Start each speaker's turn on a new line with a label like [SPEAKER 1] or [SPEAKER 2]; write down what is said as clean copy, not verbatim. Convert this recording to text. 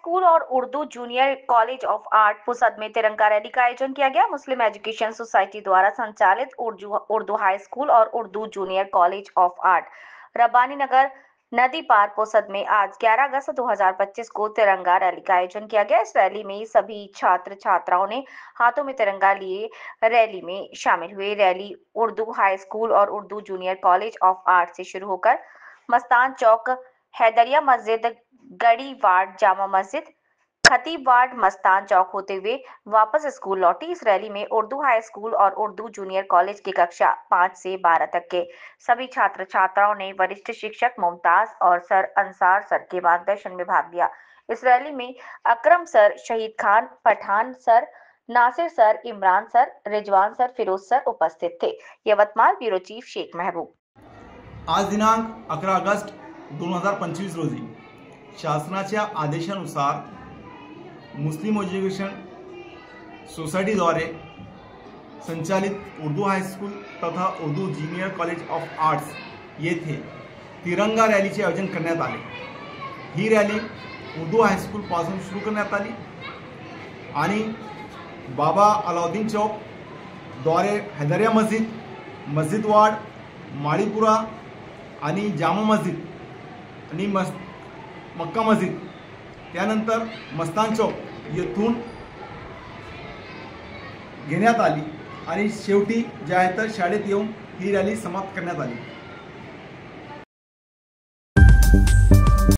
[SPEAKER 1] School और Urdu junior college of art Pusad में तिरंगा रैली का आयोजन किया गया। मुस्लिम एजुकेशन सोसाइटी द्वारा संचालित उर्दू हाई स्कूल और Urdu junior college of art Rabbani Nagar नदी पार पुसद में आज 11 अगस्त 2025 को तिरंगा रैली का आयोजन किया गया। इस रैली में सभी छात्र छात्राओं ने हाथों में तिरंगा लिए रैली में शामिल हुए। रैली उर्दू हाई स्कूल और Urdu junior college of art से शुरू होकर मस्तान चौक, हैदरिया मस्जिद, गढ़ी वार्ड जामा मस्जिद, खतीब वार्ड मस्तान चौक होते हुए वापस स्कूल लौटी। इस रैली में उर्दू हाई स्कूल और उर्दू जूनियर कॉलेज की कक्षा 5 से 12 तक के सभी छात्र छात्राओं ने वरिष्ठ शिक्षक मुमताज और सर अंसार सर के मार्गदर्शन में भाग लिया। इस रैली में Akram sir, Shahid Khan, Pathan sir, Nasir sir, Imran sir, Rizwan sir, Firoz sir उपस्थित थे। यवतमाळ ब्यूरो चीफ शेख महबूब।
[SPEAKER 2] आज दिनांक 11 ऑगस्ट 2025 रोजी शासनाच्या आदेशानुसार मुस्लिम एज्युकेशन सोसायटीद्वारे संचालित उर्दू हायस्कूल तथा Urdu junior college of arts येथे तिरंगा रॅलीचे आयोजन करण्यात आले। ही रॅली उर्दू हायस्कूलपासून सुरू करण्यात आली आणि बाबा अलाउद्दीन चौक द्वारे हैदरिया मस्जिद, मस्जिद वार्ड, माळीपुरा आणि जामा मस्जिद आणि मक्का मस्जिद, त्यानंतर मस्तान चौक येथून घेण्यात आली आणि शेवटी जे आहे तर शाळेत येऊन ही रॅली समाप्त करण्यात आली।